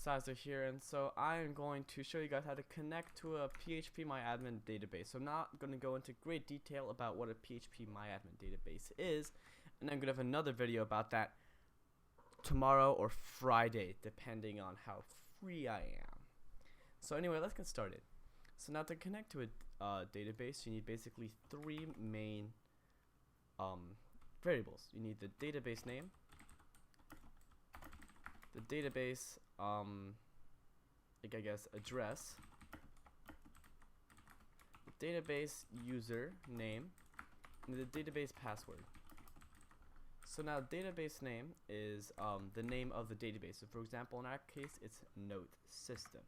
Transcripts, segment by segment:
Synthesizer here, and so I am going to show you guys how to connect to a phpMyAdmin database. So I'm not going to go into great detail about what a phpMyAdmin database is, and I'm going to have another video about that tomorrow or Friday, depending on how free I am. So anyway, let's get started. So now to connect to a database, you need basically three main variables. You need the database name, the database I guess address, the database user name, and the database password. So now database name is the name of the database. So for example, in our case, it's Note System.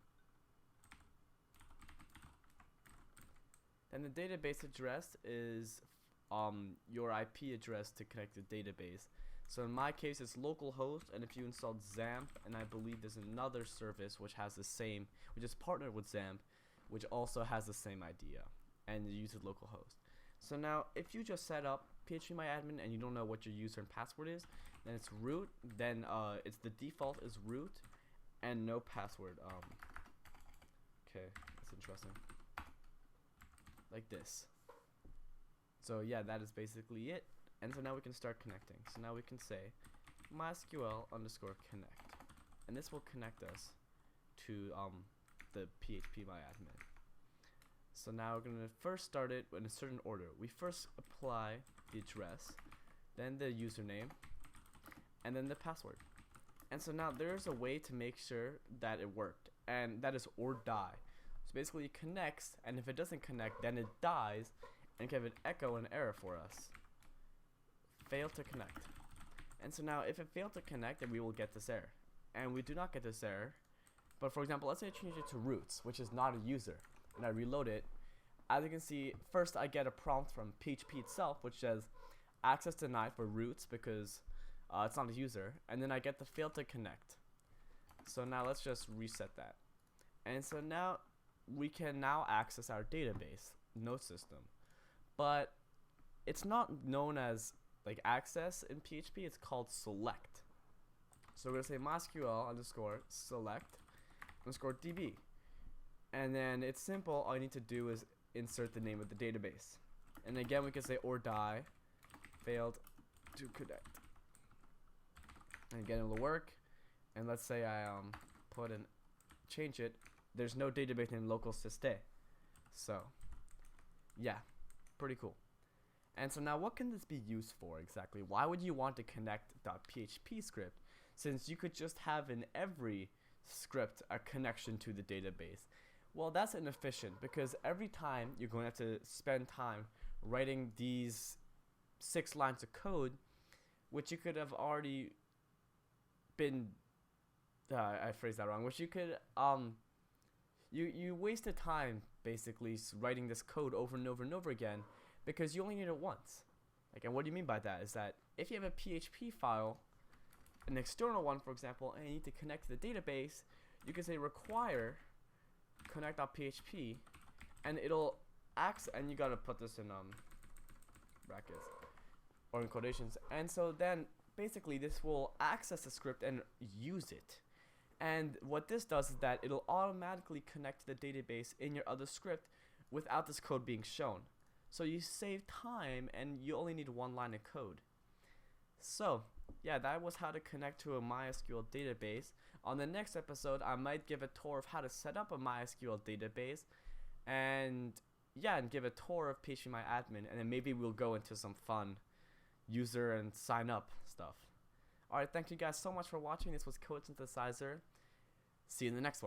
Then the database address is your IP address to connect the database. So in my case, it's localhost, and if you installed XAMPP, and I believe there's another service which has the same, which is partnered with XAMPP, which also has the same idea, and it uses localhost. So now, if you just set up phpMyAdmin and you don't know what your user and password is, then it's root. Then it's the default is root and no password. Okay, that's interesting. Like this. So yeah, that is basically it. And so now we can start connecting. So now we can say MySQL_connect, and this will connect us to the phpMyAdmin. So now we're gonna first start it in a certain order. We first apply the address, then the username, and then the password. And so now there's a way to make sure that it worked, and that is or die. So basically it connects, and if it doesn't connect, then it dies, and give an echo and error for us. Failed to connect. And so now if it failed to connect, then we will get this error, and we do not get this error. But for example, let's say I change it to roots, which is not a user, and I reload it. As you can see, first I get a prompt from PHP itself which says access denied for roots because it's not a user, and then I get the failed to connect. So now let's just reset that, and so now we can now access our database Note System, but it's not known as like access in PHP. It's called select. So we're gonna say MySQL_select_db, and then it's simple. All you need to do is insert the name of the database, and again we can say or die, failed to connect, and again it'll work. And let's say I change it. There's no database named localsysd. So yeah, pretty cool. And so now what can this be used for exactly? Why would you want to connect .php script, since you could just have in every script a connection to the database? Well, that's inefficient, because every time you're going to have to spend time writing these 6 lines of code, which you could have already been I phrased that wrong, which you could you wasted time basically writing this code over and over and over again, because you only need it once. Like, and what do you mean by that is that if you have a PHP file, an external one for example, and you need to connect to the database, you can say require connect.php, and it'll and you gotta put this in brackets or in quotations, and so then basically this will access the script and use it. And what this does is that it'll automatically connect to the database in your other script without this code being shown. So you save time, and you only need 1 line of code. So yeah, that was how to connect to a MySQL database. On the next episode, I might give a tour of how to set up a MySQL database, and yeah, and give a tour of phpMyAdmin, and then maybe we'll go into some fun user and sign up stuff. Alright, thank you guys so much for watching. This was Code Synthesizer. See you in the next one.